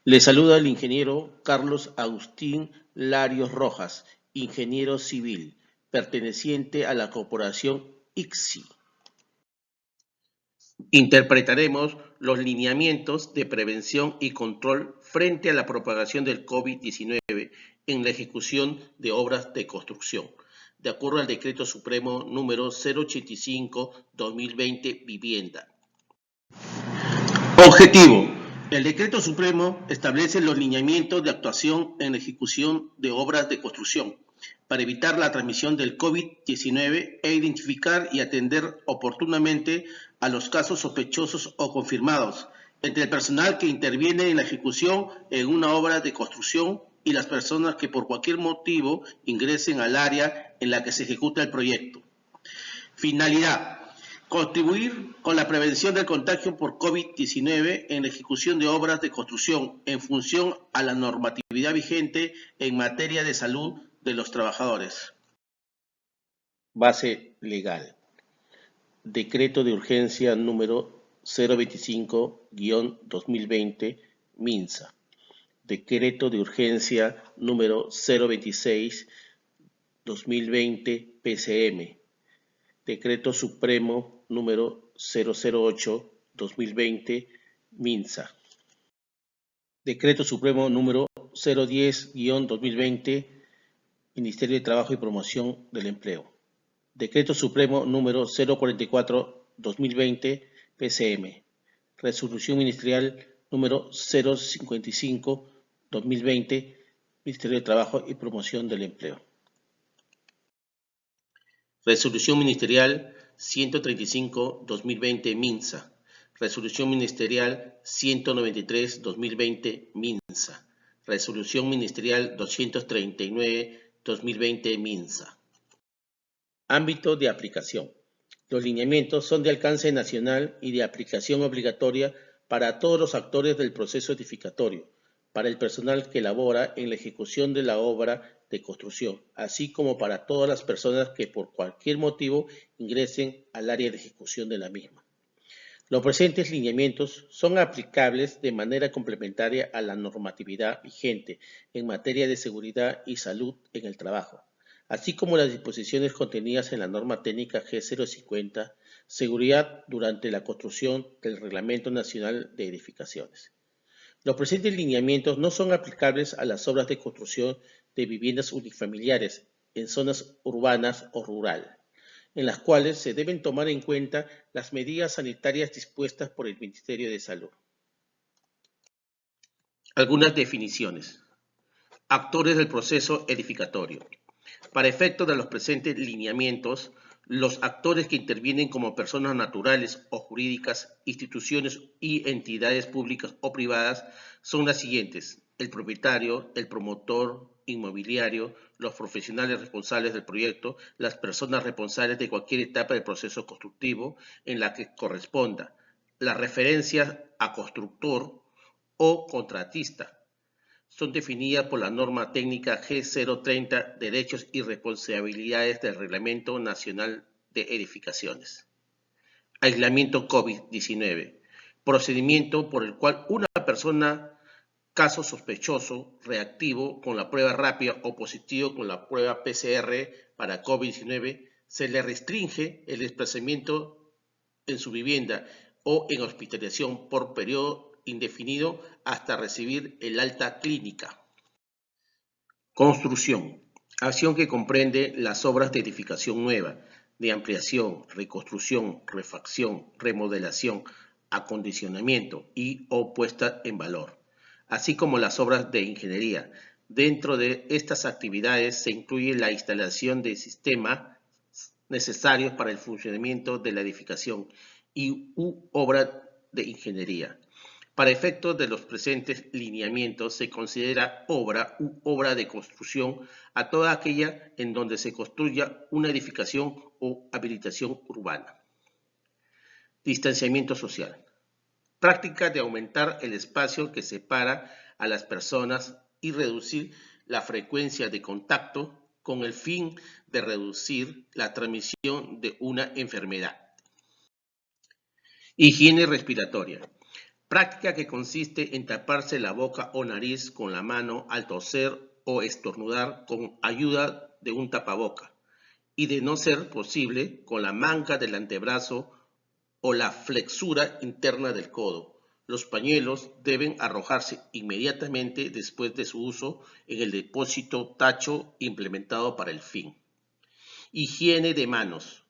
Le saluda el ingeniero Carlos Agustín Larios Rojas, ingeniero civil, perteneciente a la corporación ICSI. Interpretaremos los lineamientos de prevención y control frente a la propagación del COVID-19 en la ejecución de obras de construcción, de acuerdo al Decreto Supremo número 085-2020 Vivienda. Objetivo. El Decreto Supremo establece los lineamientos de actuación en la ejecución de obras de construcción para evitar la transmisión del COVID-19 e identificar y atender oportunamente a los casos sospechosos o confirmados entre el personal que interviene en la ejecución en una obra de construcción y las personas que por cualquier motivo ingresen al área en la que se ejecuta el proyecto. Finalidad. Contribuir con la prevención del contagio por COVID-19 en la ejecución de obras de construcción en función a la normatividad vigente en materia de salud de los trabajadores. Base legal. Decreto de urgencia número 025-2020 MINSA. Decreto de urgencia número 026-2020 PCM. Decreto Supremo número 008-2020 MINSA. Decreto Supremo número 010-2020 Ministerio de Trabajo y Promoción del Empleo. Decreto Supremo número 044-2020 PCM. Resolución Ministerial número 055-2020 Ministerio de Trabajo y Promoción del Empleo. Resolución Ministerial 135-2020 MINSA. Resolución Ministerial 193-2020 MINSA. Resolución Ministerial 239-2020 MINSA. Ámbito de aplicación. Los lineamientos son de alcance nacional y de aplicación obligatoria para todos los actores del proceso edificatorio, para el personal que labora en la ejecución de la obra de construcción, así como para todas las personas que por cualquier motivo ingresen al área de ejecución de la misma. Los presentes lineamientos son aplicables de manera complementaria a la normatividad vigente en materia de seguridad y salud en el trabajo, así como las disposiciones contenidas en la norma técnica G050, seguridad durante la construcción del Reglamento Nacional de Edificaciones. Los presentes lineamientos no son aplicables a las obras de construcción de viviendas unifamiliares en zonas urbanas o rural, en las cuales se deben tomar en cuenta las medidas sanitarias dispuestas por el Ministerio de Salud. Algunas definiciones. Actores del proceso edificatorio. Para efectos de los presentes lineamientos, los actores que intervienen como personas naturales o jurídicas, instituciones y entidades públicas o privadas son las siguientes: el propietario, el promotor inmobiliario, los profesionales responsables del proyecto, las personas responsables de cualquier etapa del proceso constructivo en la que corresponda, las referencias a constructor o contratista. Son definidas por la norma técnica G030, Derechos y Responsabilidades del Reglamento Nacional de Edificaciones. Aislamiento COVID-19. Procedimiento por el cual una persona, caso sospechoso, reactivo con la prueba rápida o positivo con la prueba PCR para COVID-19, se le restringe el desplazamiento en su vivienda o en hospitalización por periodo indefinido hasta recibir el alta clínica. Construcción. Acción que comprende las obras de edificación nueva, de ampliación, reconstrucción, refacción, remodelación, acondicionamiento y o puesta en valor, así como las obras de ingeniería. Dentro de estas actividades se incluye la instalación de sistemas necesarios para el funcionamiento de la edificación y obra de ingeniería. Para efectos de los presentes lineamientos se considera obra u obra de construcción a toda aquella en donde se construya una edificación o habilitación urbana. Distanciamiento social. Práctica de aumentar el espacio que separa a las personas y reducir la frecuencia de contacto con el fin de reducir la transmisión de una enfermedad. Higiene respiratoria. Práctica que consiste en taparse la boca o nariz con la mano al toser o estornudar con ayuda de un tapaboca y, de no ser posible, con la manga del antebrazo o la flexura interna del codo. Los pañuelos deben arrojarse inmediatamente después de su uso en el depósito tacho implementado para el fin. Higiene de manos.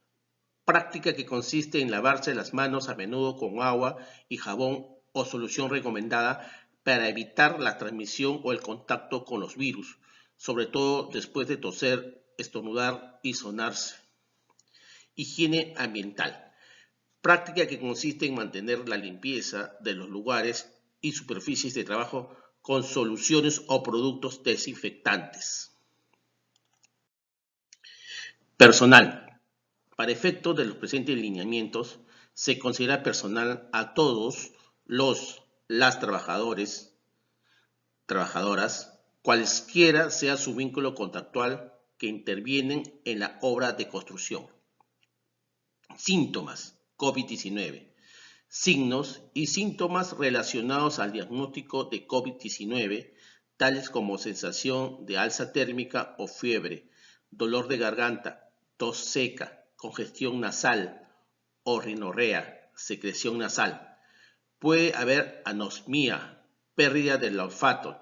Práctica que consiste en lavarse las manos a menudo con agua y jabón o solución recomendada para evitar la transmisión o el contacto con los virus, sobre todo después de toser, estornudar y sonarse. Higiene ambiental. Práctica que consiste en mantener la limpieza de los lugares y superficies de trabajo con soluciones o productos desinfectantes. Personal. Para efectos de los presentes lineamientos, se considera personal a todos las trabajadoras, cualesquiera sea su vínculo contractual, que intervienen en la obra de construcción. Síntomas COVID-19. Signos y síntomas relacionados al diagnóstico de COVID-19, tales como sensación de alza térmica o fiebre, dolor de garganta, tos seca, congestión nasal o rinorrea, secreción nasal. Puede haber anosmia, pérdida del olfato,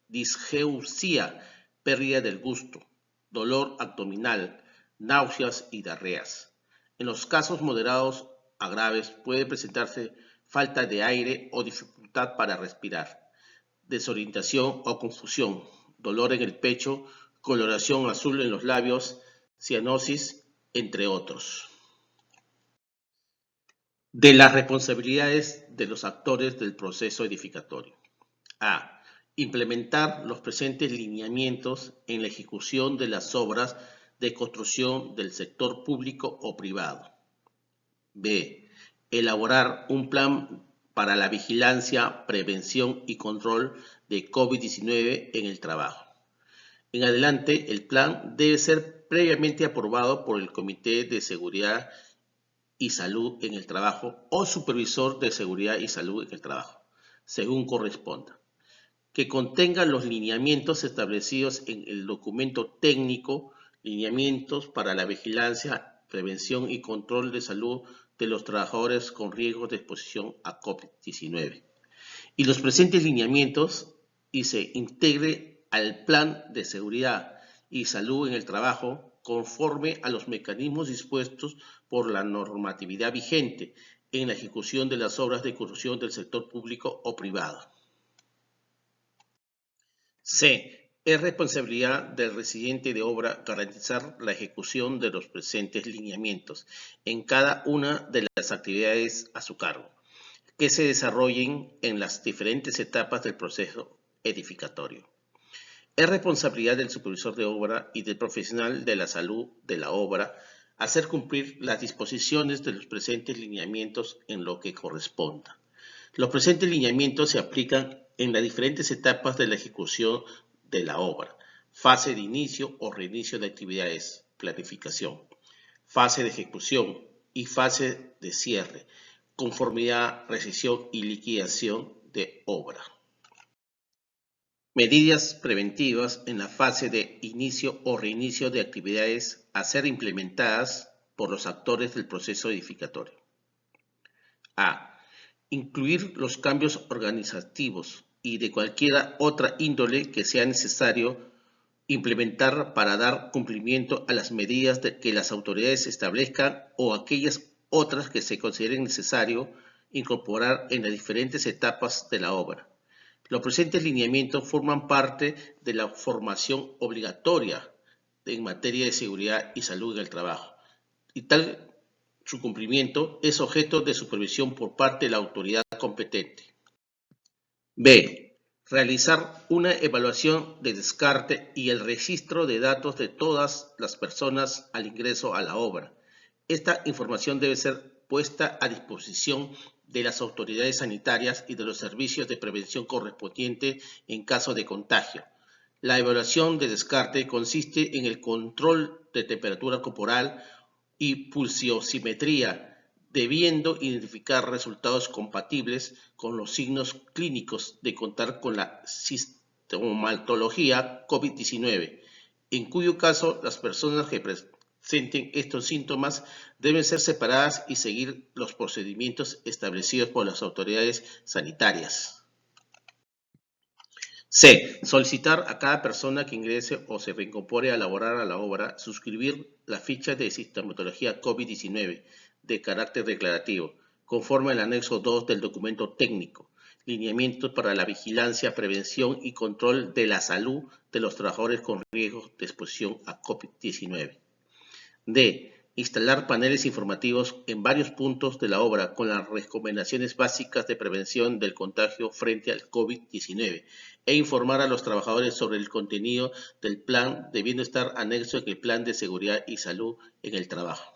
disgeusia, pérdida del gusto, dolor abdominal, náuseas y diarreas. En los casos moderados a graves puede presentarse falta de aire o dificultad para respirar, desorientación o confusión, dolor en el pecho, coloración azul en los labios, cianosis, entre otros. De las responsabilidades de los actores del proceso edificatorio. A. Implementar los presentes lineamientos en la ejecución de las obras de construcción del sector público o privado. B. Elaborar un plan para la vigilancia, prevención y control de COVID-19 en el trabajo. En adelante, el plan debe ser previamente aprobado por el Comité de Seguridad y Salud en el Trabajo o Supervisor de Seguridad y Salud en el Trabajo, según corresponda, que contenga los lineamientos establecidos en el documento técnico, lineamientos para la vigilancia, prevención y control de salud de los trabajadores con riesgo de exposición a COVID-19, y los presentes lineamientos y se integre al plan de seguridad y salud en el trabajo conforme a los mecanismos dispuestos por la normatividad vigente en la ejecución de las obras de construcción del sector público o privado. C. Es responsabilidad del residente de obra garantizar la ejecución de los presentes lineamientos en cada una de las actividades a su cargo, que se desarrollen en las diferentes etapas del proceso edificatorio. Es responsabilidad del supervisor de obra y del profesional de la salud de la obra hacer cumplir las disposiciones de los presentes lineamientos en lo que corresponda. Los presentes lineamientos se aplican en las diferentes etapas de la ejecución de la obra: fase de inicio o reinicio de actividades, planificación, fase de ejecución y fase de cierre, conformidad, rescisión y liquidación de obra. Medidas preventivas en la fase de inicio o reinicio de actividades a ser implementadas por los actores del proceso edificatorio. A. Incluir los cambios organizativos y de cualquier otra índole que sea necesario implementar para dar cumplimiento a las medidas que las autoridades establezcan o aquellas otras que se consideren necesario incorporar en las diferentes etapas de la obra. Los presentes lineamientos forman parte de la formación obligatoria en materia de seguridad y salud en el trabajo, y tal su cumplimiento es objeto de supervisión por parte de la autoridad competente. B. Realizar una evaluación de descarte y el registro de datos de todas las personas al ingreso a la obra. Esta información debe ser puesta a disposición de las autoridades sanitarias y de los servicios de prevención correspondientes en caso de contagio. La evaluación de descarte consiste en el control de temperatura corporal y pulsioximetría debiendo identificar resultados compatibles con los signos clínicos de contar con la sintomatología COVID-19, en cuyo caso las personas que presenten estos síntomas deben ser separadas y seguir los procedimientos establecidos por las autoridades sanitarias. C. Solicitar a cada persona que ingrese o se reincorpore a laborar a la obra suscribir la ficha de sintomatología COVID-19 de carácter declarativo, conforme al anexo 2 del documento técnico, lineamientos para la vigilancia, prevención y control de la salud de los trabajadores con riesgo de exposición a COVID-19. D. Instalar paneles informativos en varios puntos de la obra con las recomendaciones básicas de prevención del contagio frente al COVID-19 e informar a los trabajadores sobre el contenido del plan debiendo estar anexo en el plan de seguridad y salud en el trabajo.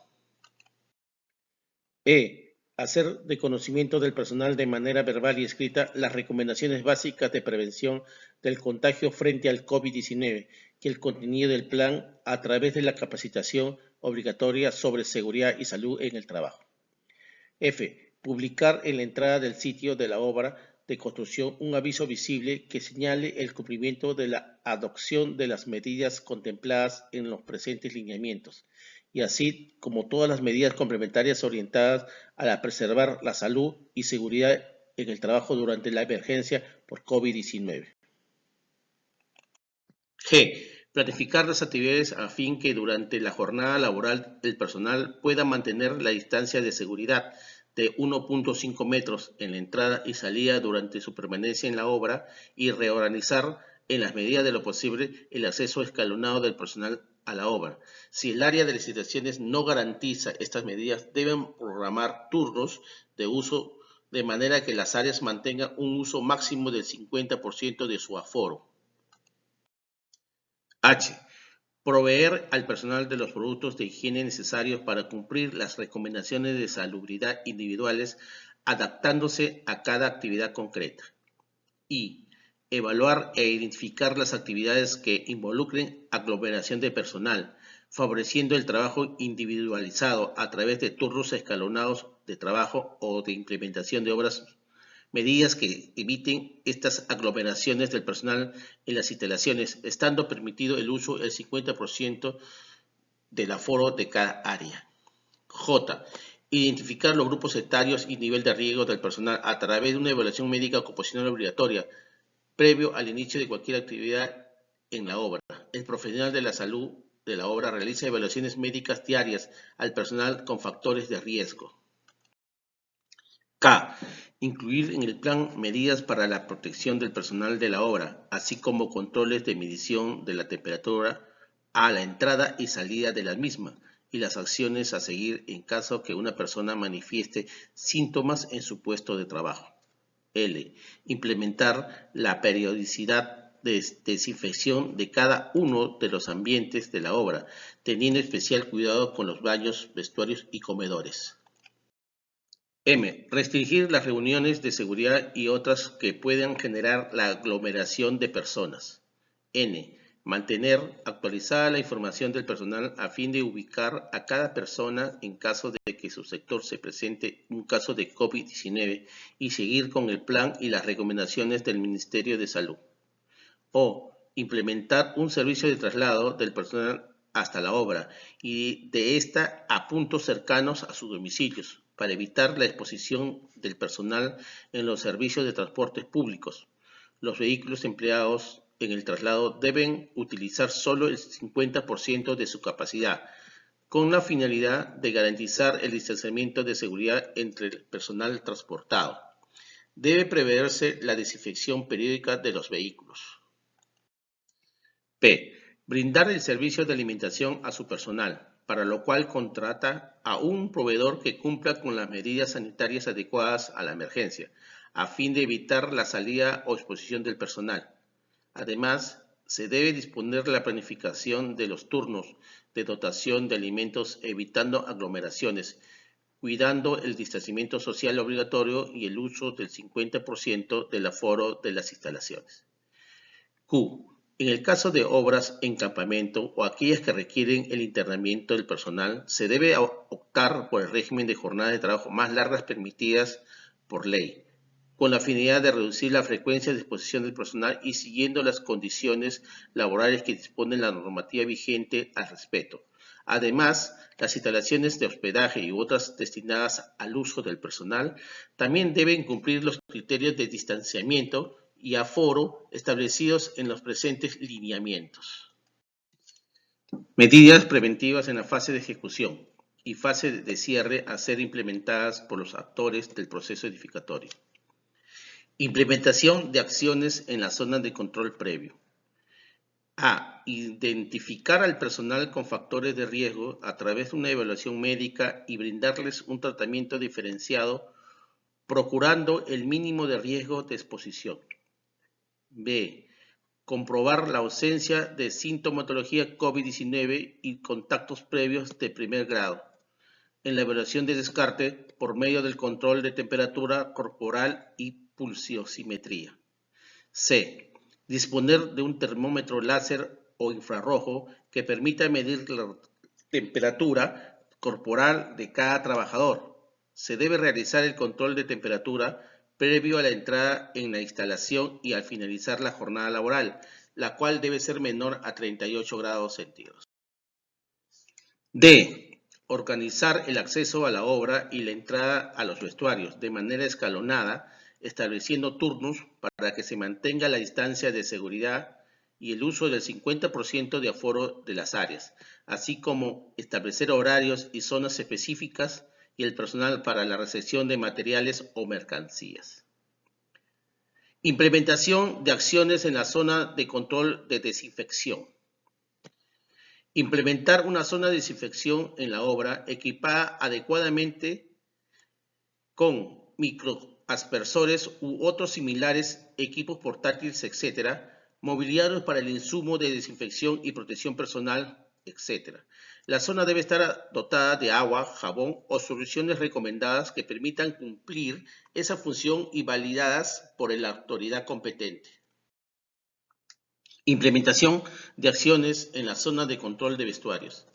E. Hacer de conocimiento del personal de manera verbal y escrita las recomendaciones básicas de prevención del contagio frente al COVID-19 y el contenido del plan a través de la capacitación obligatoria sobre seguridad y salud en el trabajo. F. Publicar en la entrada del sitio de la obra de construcción un aviso visible que señale el cumplimiento de la adopción de las medidas contempladas en los presentes lineamientos, y así como todas las medidas complementarias orientadas a preservar la salud y seguridad en el trabajo durante la emergencia por COVID-19. G. Planificar las actividades a fin que durante la jornada laboral el personal pueda mantener la distancia de seguridad de 1.5 metros en la entrada y salida durante su permanencia en la obra y reorganizar en las medidas de lo posible el acceso escalonado del personal a la obra. Si el área de licitaciones no garantiza estas medidas, deben programar turnos de uso de manera que las áreas mantengan un uso máximo del 50% de su aforo. H. Proveer al personal de los productos de higiene necesarios para cumplir las recomendaciones de salubridad individuales, adaptándose a cada actividad concreta. Y. Evaluar e identificar las actividades que involucren aglomeración de personal, favoreciendo el trabajo individualizado a través de turnos escalonados de trabajo o de implementación de obras, medidas que eviten estas aglomeraciones del personal en las instalaciones, estando permitido el uso del 50% del aforo de cada área. J. Identificar los grupos etarios y nivel de riesgo del personal a través de una evaluación médica ocupacional obligatoria, previo al inicio de cualquier actividad en la obra. El profesional de la salud de la obra realiza evaluaciones médicas diarias al personal con factores de riesgo. K. Incluir en el plan medidas para la protección del personal de la obra, así como controles de medición de la temperatura a la entrada y salida de la misma, y las acciones a seguir en caso que una persona manifieste síntomas en su puesto de trabajo. L. Implementar la periodicidad de desinfección de cada uno de los ambientes de la obra, teniendo especial cuidado con los baños, vestuarios y comedores. M. Restringir las reuniones de seguridad y otras que puedan generar la aglomeración de personas. N. Mantener actualizada la información del personal a fin de ubicar a cada persona en caso de que su sector se presente un caso de COVID-19 y seguir con el plan y las recomendaciones del Ministerio de Salud. O. Implementar un servicio de traslado del personal hasta la obra y de esta a puntos cercanos a sus domicilios para evitar la exposición del personal en los servicios de transportes públicos. Los vehículos empleados en el traslado deben utilizar solo el 50% de su capacidad, con la finalidad de garantizar el distanciamiento de seguridad entre el personal transportado. Debe preverse la desinfección periódica de los vehículos. P. Brindar el servicio de alimentación a su personal, para lo cual contrata a un proveedor que cumpla con las medidas sanitarias adecuadas a la emergencia, a fin de evitar la salida o exposición del personal. Además, se debe disponer la planificación de los turnos de dotación de alimentos evitando aglomeraciones, cuidando el distanciamiento social obligatorio y el uso del 50% del aforo de las instalaciones. Q. En el caso de obras en campamento o aquellas que requieren el internamiento del personal, se debe optar por el régimen de jornadas de trabajo más largas permitidas por ley, con la finalidad de reducir la frecuencia de exposición del personal y siguiendo las condiciones laborales que dispone la normativa vigente al respecto. Además, las instalaciones de hospedaje y otras destinadas al uso del personal también deben cumplir los criterios de distanciamiento y aforo establecidos en los presentes lineamientos. Medidas preventivas en la fase de ejecución y fase de cierre a ser implementadas por los actores del proceso edificatorio. Implementación de acciones en la zona de control previo. A. Identificar al personal con factores de riesgo a través de una evaluación médica y brindarles un tratamiento diferenciado, procurando el mínimo de riesgo de exposición. B. Comprobar la ausencia de sintomatología COVID-19 y contactos previos de primer grado en la evaluación de descarte por medio del control de temperatura corporal y pulsioximetría. C. Disponer de un termómetro láser o infrarrojo que permita medir la temperatura corporal de cada trabajador. Se debe realizar el control de temperatura previo a la entrada en la instalación y al finalizar la jornada laboral, la cual debe ser menor a 38 grados centígrados. D. Organizar el acceso a la obra y la entrada a los vestuarios de manera escalonada, estableciendo turnos para que se mantenga la distancia de seguridad y el uso del 50% de aforo de las áreas, así como establecer horarios y zonas específicas y el personal para la recepción de materiales o mercancías. Implementación de acciones en la zona de control de desinfección. Implementar una zona de desinfección en la obra equipada adecuadamente con microaspersores u otros similares, equipos portátiles, etc., mobiliarios para el insumo de desinfección y protección personal, etc. La zona debe estar dotada de agua, jabón o soluciones recomendadas que permitan cumplir esa función y validadas por la autoridad competente. Implementación de acciones en la zona de control de vestuarios.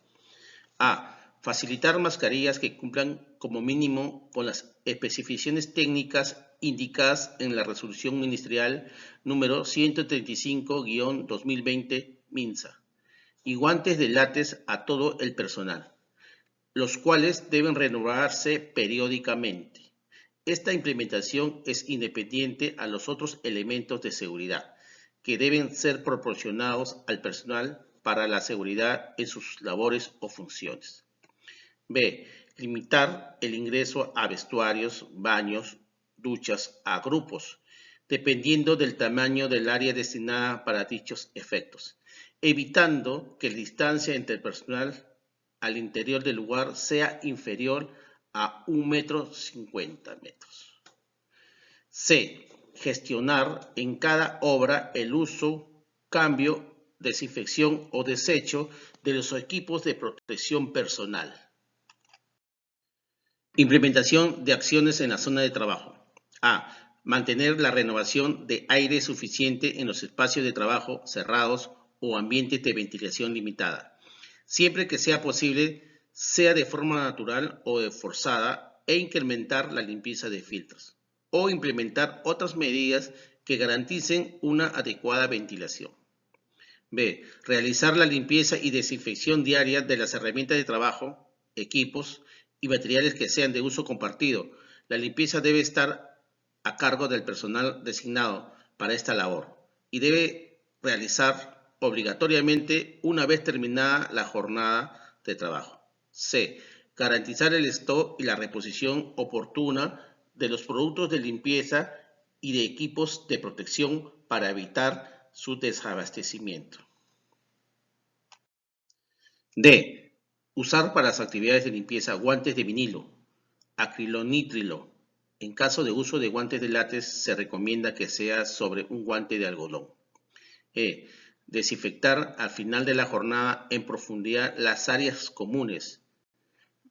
A. Facilitar mascarillas que cumplan como mínimo con las especificaciones técnicas indicadas en la resolución ministerial número 135-2020 MINSA y guantes de látex a todo el personal, los cuales deben renovarse periódicamente. Esta implementación es independiente a los otros elementos de seguridad que deben ser proporcionados al personal para la seguridad en sus labores o funciones. B. Limitar el ingreso a vestuarios, baños, duchas a grupos, dependiendo del tamaño del área destinada para dichos efectos, evitando que la distancia entre el personal al interior del lugar sea inferior a 1,50 metros. C. Gestionar en cada obra el uso, cambio, desinfección o desecho de los equipos de protección personal. Implementación de acciones en la zona de trabajo. A. Mantener la renovación de aire suficiente en los espacios de trabajo cerrados o ambientes de ventilación limitada, siempre que sea posible, sea de forma natural o de forzada, e incrementar la limpieza de filtros, o implementar otras medidas que garanticen una adecuada ventilación. B. Realizar la limpieza y desinfección diaria de las herramientas de trabajo, equipos y materiales que sean de uso compartido. La limpieza debe estar a cargo del personal designado para esta labor y debe realizar obligatoriamente una vez terminada la jornada de trabajo. C. Garantizar el stock y la reposición oportuna de los productos de limpieza y de equipos de protección para evitar su desabastecimiento. D. Usar para las actividades de limpieza guantes de vinilo, acrilonitrilo. En caso de uso de guantes de látex, se recomienda que sea sobre un guante de algodón. E. Desinfectar al final de la jornada en profundidad las áreas comunes,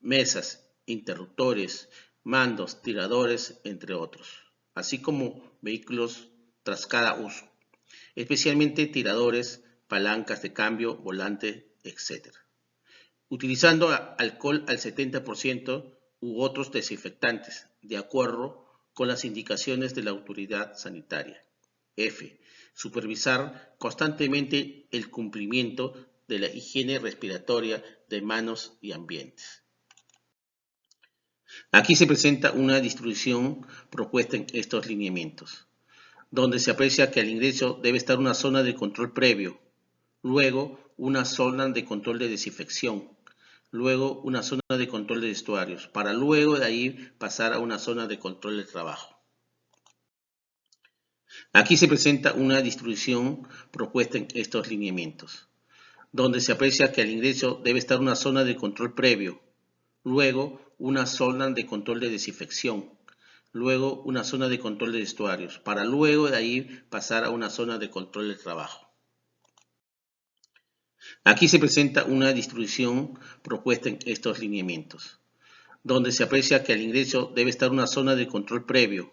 mesas, interruptores, mandos, tiradores, entre otros, así como vehículos tras cada uso. especialmente tiradores, palancas de cambio, volante, etc. Utilizando alcohol al 70% u otros desinfectantes, de acuerdo con las indicaciones de la autoridad sanitaria. F. Supervisar constantemente el cumplimiento de la higiene respiratoria de manos y ambientes. Aquí se presenta una distribución propuesta en estos lineamientos, donde se aprecia que al ingreso debe estar una zona de control previo, luego una zona de control de desinfección, luego una zona de control de vestuarios, para luego de ahí pasar a una zona de control de trabajo. Aquí se presenta una distribución propuesta en estos lineamientos, donde se aprecia que al ingreso debe estar una zona de control previo, luego una zona de control de desinfección, luego una zona de control de vestuarios, para luego de ahí pasar a una zona de control de trabajo. Aquí se presenta una distribución propuesta en estos lineamientos, donde se aprecia que al ingreso debe estar una zona de control previo,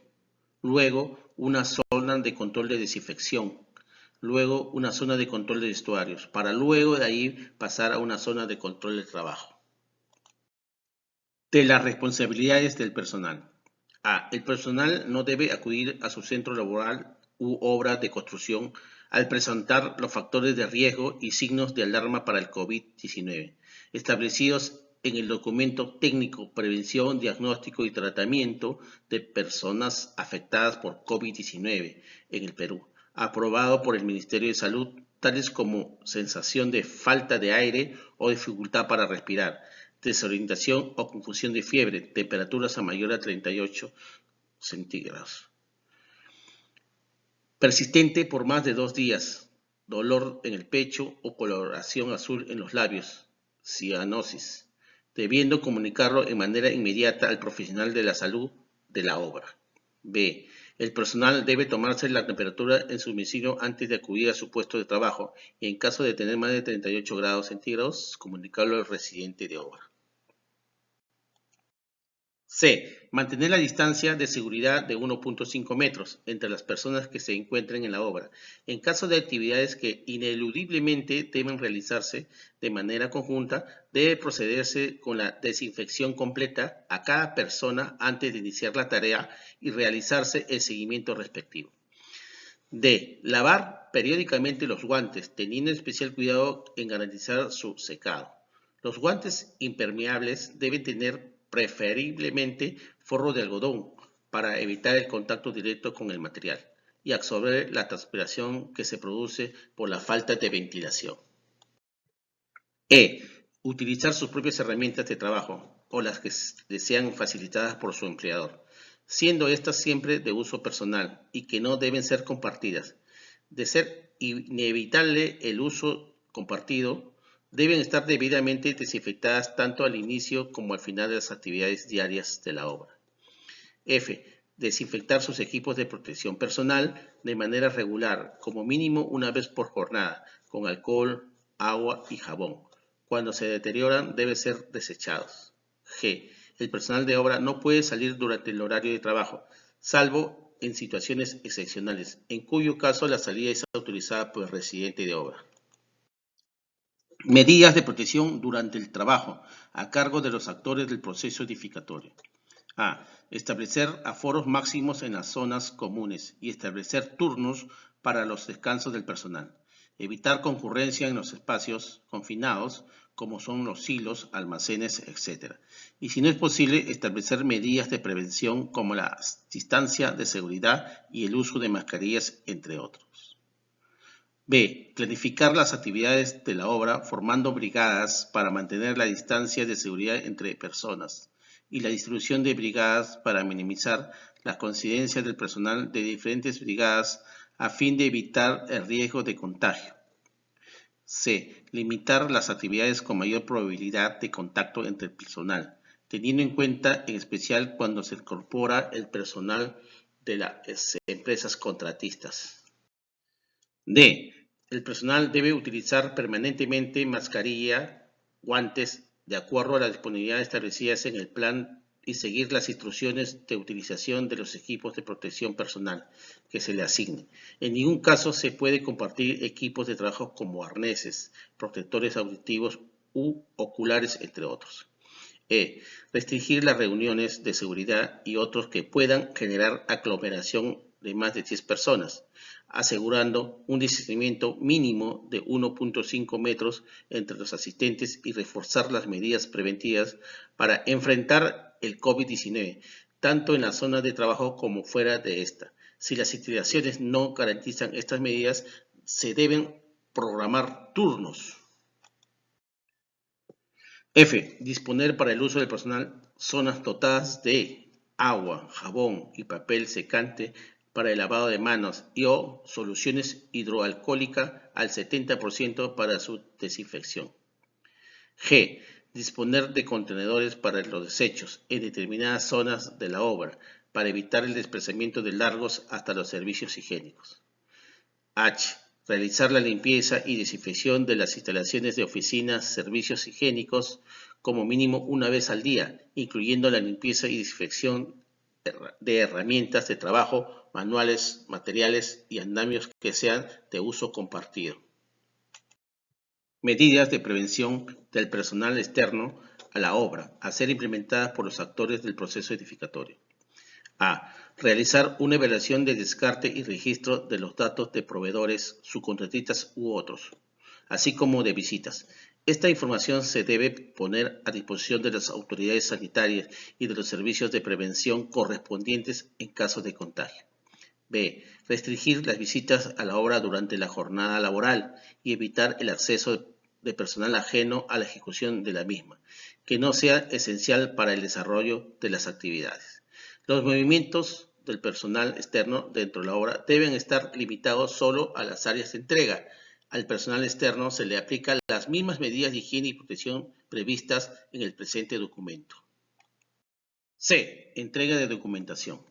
luego una zona de control de desinfección, luego una zona de control de vestuarios, para luego de ahí pasar a una zona de control de trabajo. De las responsabilidades del personal. A. El personal no debe acudir a su centro laboral u obra de construcción al presentar los factores de riesgo y signos de alarma para el COVID-19, establecidos en el documento técnico Prevención, Diagnóstico y Tratamiento de Personas Afectadas por COVID-19 en el Perú, aprobado por el Ministerio de Salud, tales como sensación de falta de aire o dificultad para respirar, desorientación o confusión de fiebre, temperaturas a mayor a 38 centígrados. Persistente por más de 2 días, dolor en el pecho o coloración azul en los labios, cianosis, debiendo comunicarlo en manera inmediata al profesional de la salud de la obra. B. El personal debe tomarse la temperatura en su domicilio antes de acudir a su puesto de trabajo y en caso de tener más de 38 grados centígrados, comunicarlo al residente de obra. C. Mantener la distancia de seguridad de 1.5 metros entre las personas que se encuentren en la obra. En caso de actividades que ineludiblemente deben realizarse de manera conjunta, debe procederse con la desinfección completa a cada persona antes de iniciar la tarea y realizarse el seguimiento respectivo. D. Lavar periódicamente los guantes, teniendo especial cuidado en garantizar su secado. Los guantes impermeables deben tener preferiblemente forro de algodón para evitar el contacto directo con el material y absorber la transpiración que se produce por la falta de ventilación. E. Utilizar sus propias herramientas de trabajo o las que les sean facilitadas por su empleador, siendo estas siempre de uso personal y que no deben ser compartidas. De ser inevitable el uso compartido, deben estar debidamente desinfectadas tanto al inicio como al final de las actividades diarias de la obra. F. Desinfectar sus equipos de protección personal de manera regular, como mínimo una vez por jornada, con alcohol, agua y jabón. Cuando se deterioran, deben ser desechados. G. El personal de obra no puede salir durante el horario de trabajo, salvo en situaciones excepcionales, en cuyo caso la salida es autorizada por el residente de obra. Medidas de protección durante el trabajo, a cargo de los actores del proceso edificatorio. A. Establecer aforos máximos en las zonas comunes y establecer turnos para los descansos del personal. Evitar concurrencia en los espacios confinados, como son los silos, almacenes, etc. Y si no es posible, establecer medidas de prevención como la distancia de seguridad y el uso de mascarillas, entre otros. B. Planificar las actividades de la obra formando brigadas para mantener la distancia de seguridad entre personas y la distribución de brigadas para minimizar la coincidencia del personal de diferentes brigadas a fin de evitar el riesgo de contagio. C. Limitar las actividades con mayor probabilidad de contacto entre el personal, teniendo en cuenta en especial cuando se incorpora el personal de las empresas contratistas. D. El personal debe utilizar permanentemente mascarilla, guantes, de acuerdo a las disponibilidades establecidas en el plan y seguir las instrucciones de utilización de los equipos de protección personal que se le asignen. En ningún caso se puede compartir equipos de trabajo como arneses, protectores auditivos u oculares, entre otros. Restringir las reuniones de seguridad y otros que puedan generar aglomeración de más de 10 personas, asegurando un distanciamiento mínimo de 1.5 metros entre los asistentes y reforzar las medidas preventivas para enfrentar el COVID-19, tanto en la zona de trabajo como fuera de esta. Si las instalaciones no garantizan estas medidas, se deben programar turnos. F. Disponer para el uso del personal zonas dotadas de agua, jabón y papel secante para el lavado de manos o soluciones hidroalcohólicas al 70% para su desinfección. G. Disponer de contenedores para los desechos en determinadas zonas de la obra para evitar el desplazamiento de largos hasta los servicios higiénicos. H. Realizar la limpieza y desinfección de las instalaciones de oficinas, servicios higiénicos, como mínimo una vez al día, incluyendo la limpieza y desinfección de herramientas de trabajo, manuales, materiales y andamios que sean de uso compartido. Medidas de prevención del personal externo a la obra, a ser implementadas por los actores del proceso edificatorio. A. Realizar una evaluación de descarte y registro de los datos de proveedores, subcontratistas u otros, así como de visitas. Esta información se debe poner a disposición de las autoridades sanitarias y de los servicios de prevención correspondientes en caso de contagio. B. Restringir las visitas a la obra durante la jornada laboral y evitar el acceso de personal ajeno a la ejecución de la misma, que no sea esencial para el desarrollo de las actividades. Los movimientos del personal externo dentro de la obra deben estar limitados solo a las áreas de entrega. Al personal externo se le aplican las mismas medidas de higiene y protección previstas en el presente documento. C. Entrega de documentación.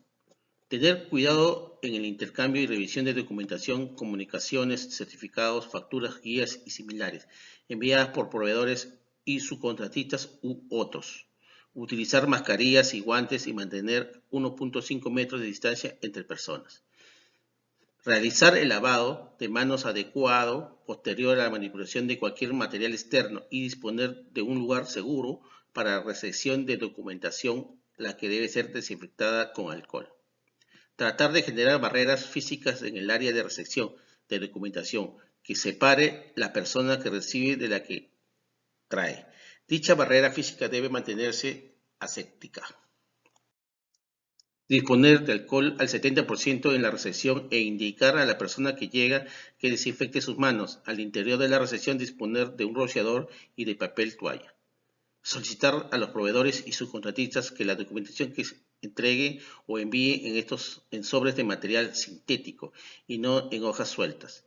Tener cuidado en el intercambio y revisión de documentación, comunicaciones, certificados, facturas, guías y similares, enviadas por proveedores y subcontratistas u otros. Utilizar mascarillas y guantes y mantener 1.5 metros de distancia entre personas. Realizar el lavado de manos adecuado posterior a la manipulación de cualquier material externo y disponer de un lugar seguro para la recepción de documentación, la que debe ser desinfectada con alcohol. Tratar de generar barreras físicas en el área de recepción de documentación que separe la persona que recibe de la que trae. Dicha barrera física debe mantenerse aséptica. Disponer de alcohol al 70% en la recepción e indicar a la persona que llega que desinfecte sus manos. Al interior de la recepción disponer de un rociador y de papel toalla. Solicitar a los proveedores y subcontratistas que la documentación que entregue o envíe en sobres de material sintético y no en hojas sueltas.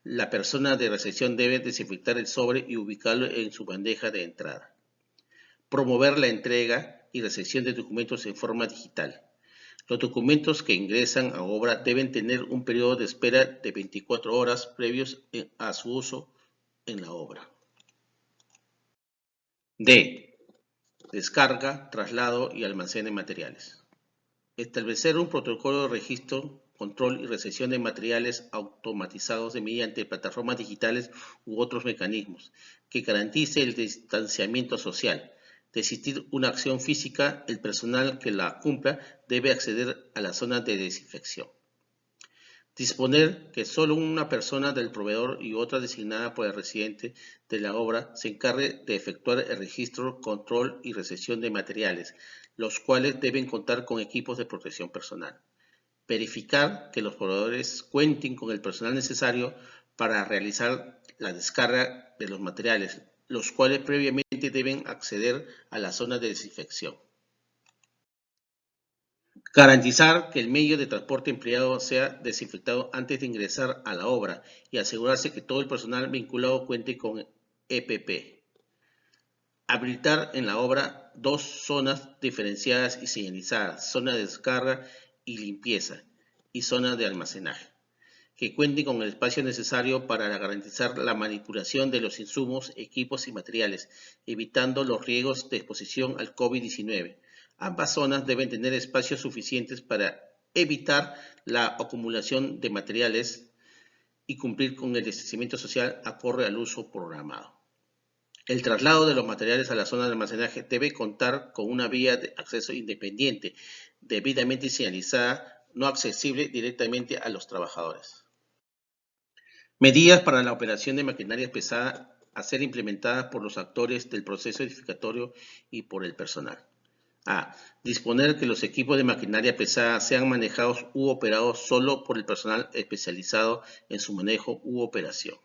La persona de recepción debe desinfectar el sobre y ubicarlo en su bandeja de entrada. Promover la entrega y recepción de documentos en forma digital. Los documentos que ingresan a obra deben tener un periodo de espera de 24 horas previos a su uso en la obra. D. Descarga, traslado y almacén de materiales. Establecer un protocolo de registro, control y recepción de materiales automatizados mediante plataformas digitales u otros mecanismos que garantice el distanciamiento social. De existir una acción física, el personal que la cumpla debe acceder a la zona de desinfección. Disponer que solo una persona del proveedor y otra designada por el residente de la obra se encargue de efectuar el registro, control y recepción de materiales, los cuales deben contar con equipos de protección personal. Verificar que los proveedores cuenten con el personal necesario para realizar la descarga de los materiales, los cuales previamente deben acceder a la zona de desinfección. Garantizar que el medio de transporte empleado sea desinfectado antes de ingresar a la obra y asegurarse que todo el personal vinculado cuente con EPP. Habilitar en la obra 2 zonas diferenciadas y señalizadas, zona de descarga y limpieza y zona de almacenaje, que cuenten con el espacio necesario para garantizar la manipulación de los insumos, equipos y materiales, evitando los riesgos de exposición al COVID-19. Ambas zonas deben tener espacios suficientes para evitar la acumulación de materiales y cumplir con el distanciamiento social acorde al uso programado. El traslado de los materiales a la zona de almacenaje debe contar con una vía de acceso independiente, debidamente señalizada, no accesible directamente a los trabajadores. Medidas para la operación de maquinaria pesada a ser implementadas por los actores del proceso edificatorio y por el personal. A. Disponer que los equipos de maquinaria pesada sean manejados u operados solo por el personal especializado en su manejo u operación.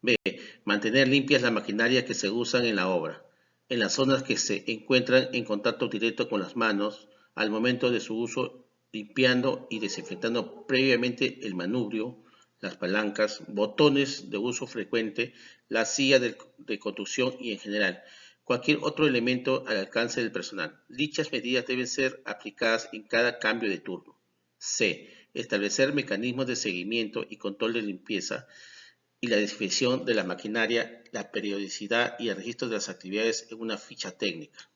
B. Mantener limpias las maquinarias que se usan en la obra, en las zonas que se encuentran en contacto directo con las manos al momento de su uso, limpiando y desinfectando previamente el manubrio, las palancas, botones de uso frecuente, la silla de conducción y en general cualquier otro elemento al alcance del personal. Dichas medidas deben ser aplicadas en cada cambio de turno. C. Establecer mecanismos de seguimiento y control de limpieza y la desinfección de la maquinaria, la periodicidad y el registro de las actividades en una ficha técnica.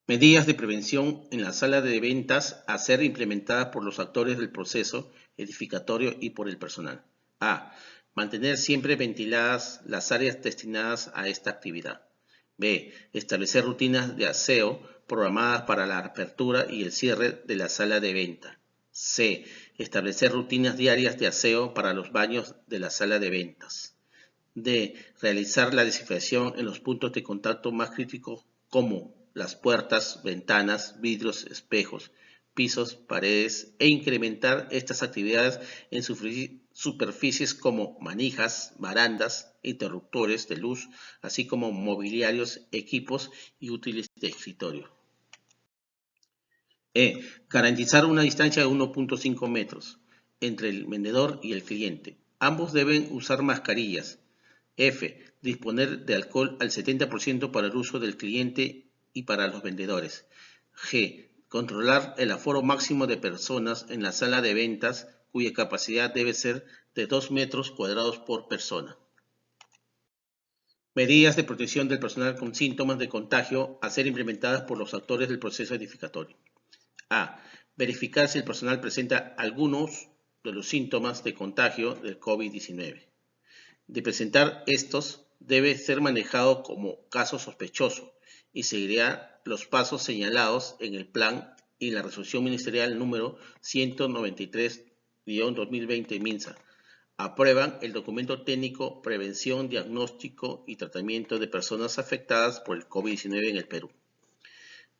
Medidas de prevención en la sala de ventas a ser implementadas por los actores del proceso edificatorio y por el personal. A. Mantener siempre ventiladas las áreas destinadas a esta actividad. B. Establecer rutinas de aseo programadas para la apertura y el cierre de la sala de venta. C. Establecer rutinas diarias de aseo para los baños de la sala de ventas. D. Realizar la desinfección en los puntos de contacto más críticos como las puertas, ventanas, vidrios, espejos, pisos, paredes e incrementar estas actividades en superficies como manijas, barandas, interruptores de luz, así como mobiliarios, equipos y útiles de escritorio. Garantizar una distancia de 1.5 metros entre el vendedor y el cliente. Ambos deben usar mascarillas. F. Disponer de alcohol al 70% para el uso del cliente y para los vendedores. G. Controlar el aforo máximo de personas en la sala de ventas cuya capacidad debe ser de 2 metros cuadrados por persona. Medidas de protección del personal con síntomas de contagio a ser implementadas por los actores del proceso edificatorio. A. Verificar si el personal presenta algunos de los síntomas de contagio del COVID-19. De presentar estos, debe ser manejado como caso sospechoso y seguirá los pasos señalados en el plan y la resolución ministerial número 193-2020 MINSA. Aprueban el documento técnico Prevención, Diagnóstico y Tratamiento de Personas Afectadas por el COVID-19 en el Perú.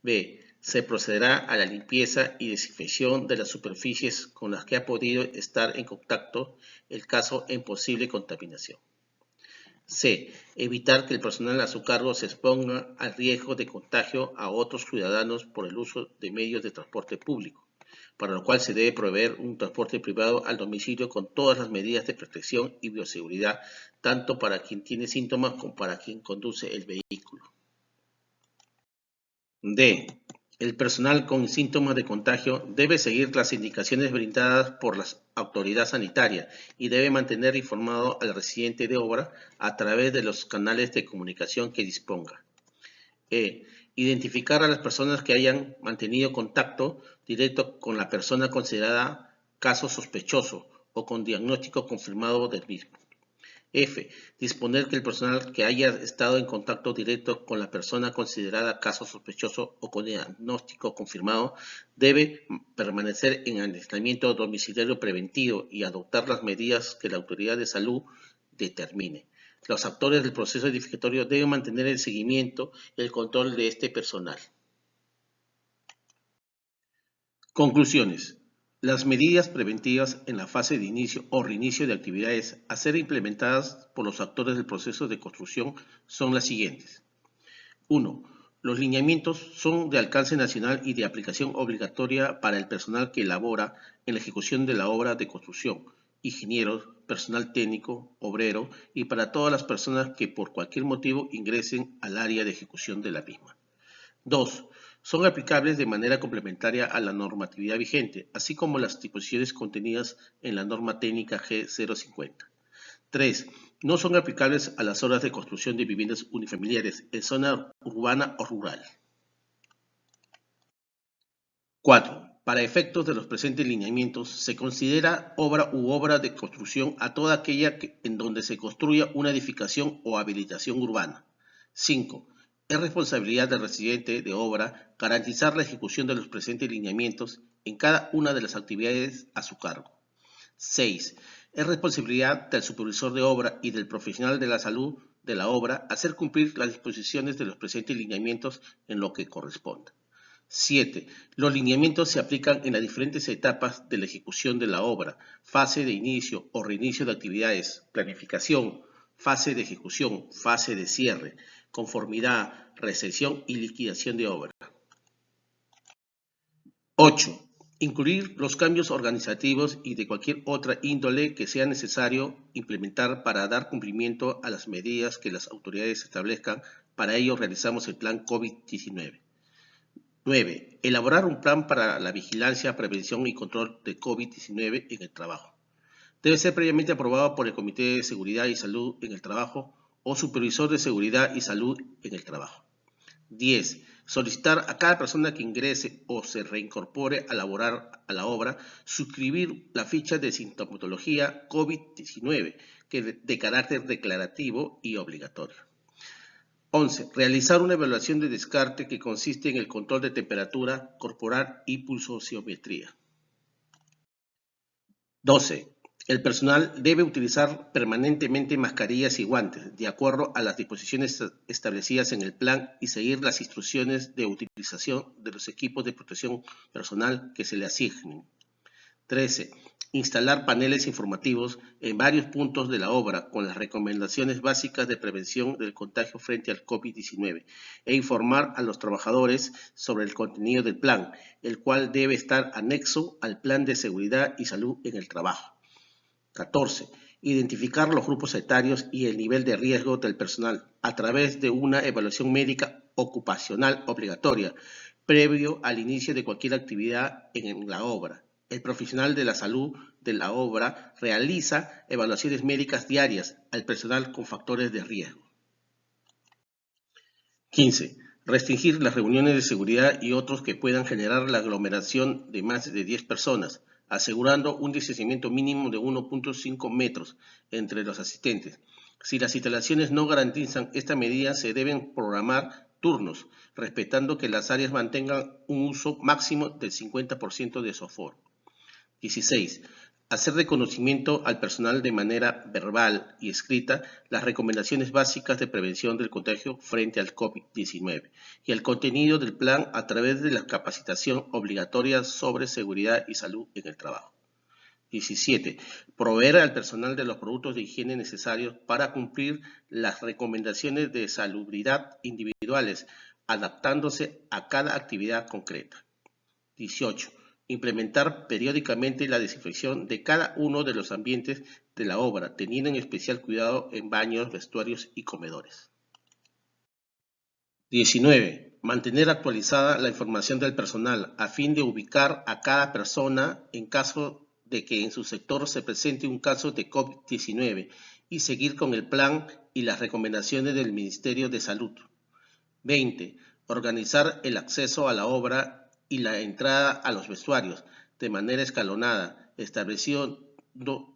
B. Se procederá a la limpieza y desinfección de las superficies con las que ha podido estar en contacto el caso en posible contaminación. C. Evitar que el personal a su cargo se exponga al riesgo de contagio a otros ciudadanos por el uso de medios de transporte público, para lo cual se debe proveer un transporte privado al domicilio con todas las medidas de protección y bioseguridad, tanto para quien tiene síntomas como para quien conduce el vehículo. D. El personal con síntomas de contagio debe seguir las indicaciones brindadas por la autoridad sanitaria y debe mantener informado al residente de obra a través de los canales de comunicación que disponga. E. Identificar a las personas que hayan mantenido contacto directo con la persona considerada caso sospechoso o con diagnóstico confirmado del mismo. F. Disponer que el personal que haya estado en contacto directo con la persona considerada caso sospechoso o con diagnóstico confirmado debe permanecer en aislamiento domiciliario preventivo y adoptar las medidas que la autoridad de salud determine. Los actores del proceso edificatorio deben mantener el seguimiento y el control de este personal. Conclusiones. Las medidas preventivas en la fase de inicio o reinicio de actividades a ser implementadas por los actores del proceso de construcción son las siguientes. 1. Los lineamientos son de alcance nacional y de aplicación obligatoria para el personal que elabora en la ejecución de la obra de construcción, ingenieros, personal técnico, obrero y para todas las personas que por cualquier motivo ingresen al área de ejecución de la misma. 2. Son aplicables de manera complementaria a la normatividad vigente, así como las disposiciones contenidas en la norma técnica G050. 3. No son aplicables a las obras de construcción de viviendas unifamiliares en zona urbana o rural. 4. Para efectos de los presentes lineamientos, se considera obra u obra de construcción a toda aquella en donde se construya una edificación o habilitación urbana. 5. Es responsabilidad del residente de obra garantizar la ejecución de los presentes lineamientos en cada una de las actividades a su cargo. 6. Es responsabilidad del supervisor de obra y del profesional de la salud de la obra hacer cumplir las disposiciones de los presentes lineamientos en lo que corresponda. 7. Los lineamientos se aplican en las diferentes etapas de la ejecución de la obra, fase de inicio o reinicio de actividades, planificación, fase de ejecución, fase de cierre, conformidad, recepción y liquidación de obra. 8. Incluir los cambios organizativos y de cualquier otra índole que sea necesario implementar para dar cumplimiento a las medidas que las autoridades establezcan. Para ello realizamos el plan COVID-19. 9. Elaborar un plan para la vigilancia, prevención y control de COVID-19 en el trabajo. Debe ser previamente aprobado por el Comité de Seguridad y Salud en el Trabajo o Supervisor de Seguridad y Salud en el Trabajo. 10. Solicitar a cada persona que ingrese o se reincorpore a laborar a la obra, suscribir la ficha de sintomatología COVID-19, que de carácter declarativo y obligatorio. 11. Realizar una evaluación de descarte que consiste en el control de temperatura corporal y pulsoximetría. 12. El personal debe utilizar permanentemente mascarillas y guantes, de acuerdo a las disposiciones establecidas en el plan y seguir las instrucciones de utilización de los equipos de protección personal que se le asignen. 13. Instalar paneles informativos en varios puntos de la obra con las recomendaciones básicas de prevención del contagio frente al COVID-19 e informar a los trabajadores sobre el contenido del plan, el cual debe estar anexo al plan de seguridad y salud en el trabajo. 14. Identificar los grupos etarios y el nivel de riesgo del personal a través de una evaluación médica ocupacional obligatoria previo al inicio de cualquier actividad en la obra. El profesional de la salud de la obra realiza evaluaciones médicas diarias al personal con factores de riesgo. 15. Restringir las reuniones de seguridad y otros que puedan generar la aglomeración de más de 10 personas, asegurando un distanciamiento mínimo de 1.5 metros entre los asistentes. Si las instalaciones no garantizan esta medida, se deben programar turnos, respetando que las áreas mantengan un uso máximo del 50% de su aforo. 16. Hacer reconocimiento al personal de manera verbal y escrita las recomendaciones básicas de prevención del contagio frente al COVID-19 y el contenido del plan a través de la capacitación obligatoria sobre seguridad y salud en el trabajo. 17. Proveer al personal de los productos de higiene necesarios para cumplir las recomendaciones de salubridad individuales, adaptándose a cada actividad concreta. 18. Implementar periódicamente la desinfección de cada uno de los ambientes de la obra, teniendo en especial cuidado en baños, vestuarios y comedores. 19. Mantener actualizada la información del personal a fin de ubicar a cada persona en caso de que en su sector se presente un caso de COVID-19 y seguir con el plan y las recomendaciones del Ministerio de Salud. 20. Organizar el acceso a la obra y la entrada a los vestuarios de manera escalonada, estableciendo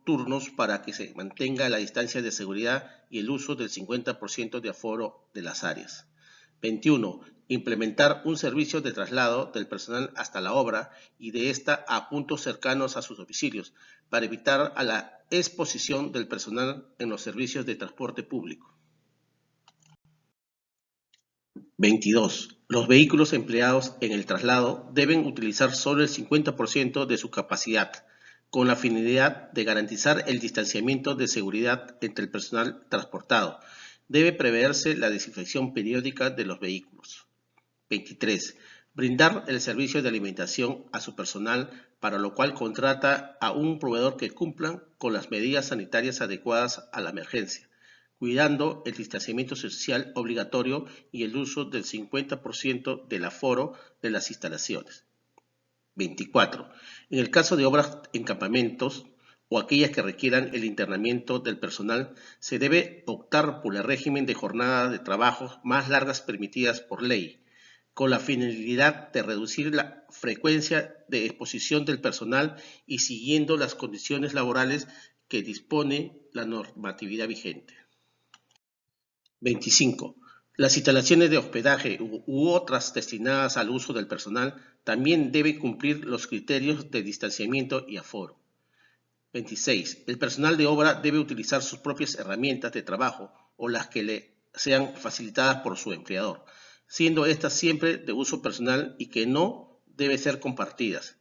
turnos para que se mantenga la distancia de seguridad y el uso del 50% de aforo de las áreas. 21. Implementar un servicio de traslado del personal hasta la obra y de esta a puntos cercanos a sus domicilios para evitar a la exposición del personal en los servicios de transporte público. 22. Los vehículos empleados en el traslado deben utilizar solo el 50% de su capacidad, con la finalidad de garantizar el distanciamiento de seguridad entre el personal transportado. Debe preverse la desinfección periódica de los vehículos. 23. Brindar el servicio de alimentación a su personal, para lo cual contrata a un proveedor que cumpla con las medidas sanitarias adecuadas a la emergencia, cuidando el distanciamiento social obligatorio y el uso del 50% del aforo de las instalaciones. 24. En el caso de obras en campamentos o aquellas que requieran el internamiento del personal, se debe optar por el régimen de jornadas de trabajo más largas permitidas por ley, con la finalidad de reducir la frecuencia de exposición del personal y siguiendo las condiciones laborales que dispone la normatividad vigente. 25. Las instalaciones de hospedaje u otras destinadas al uso del personal también deben cumplir los criterios de distanciamiento y aforo. 26. El personal de obra debe utilizar sus propias herramientas de trabajo o las que le sean facilitadas por su empleador, siendo estas siempre de uso personal y que no deben ser compartidas.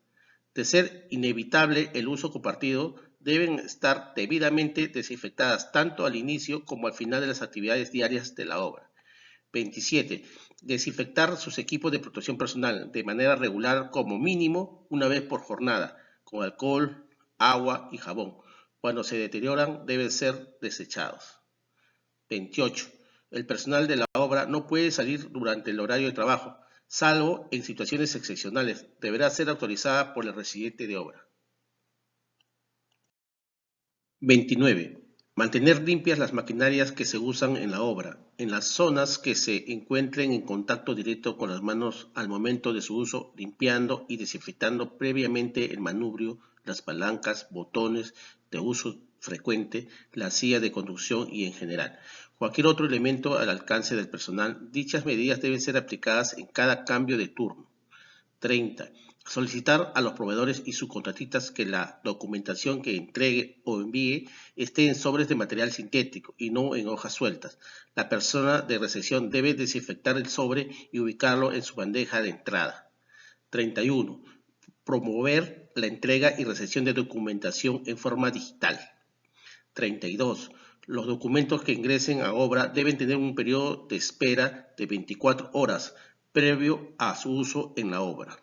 De ser inevitable el uso compartido, deben estar debidamente desinfectadas tanto al inicio como al final de las actividades diarias de la obra. 27. Desinfectar sus equipos de protección personal de manera regular como mínimo una vez por jornada, con alcohol, agua y jabón. Cuando se deterioran deben ser desechados. 28. El personal de la obra no puede salir durante el horario de trabajo, salvo en situaciones excepcionales. Deberá ser autorizada por el residente de obra. 29. Mantener limpias las maquinarias que se usan en la obra, en las zonas que se encuentren en contacto directo con las manos al momento de su uso, limpiando y desinfectando previamente el manubrio, las palancas, botones de uso frecuente, la silla de conducción y en general cualquier otro elemento al alcance del personal. Dichas medidas deben ser aplicadas en cada cambio de turno. 30. Solicitar a los proveedores y subcontratistas que la documentación que entregue o envíe esté en sobres de material sintético y no en hojas sueltas. La persona de recepción debe desinfectar el sobre y ubicarlo en su bandeja de entrada. 31. Promover la entrega y recepción de documentación en forma digital. 32. Los documentos que ingresen a obra deben tener un periodo de espera de 24 horas previo a su uso en la obra.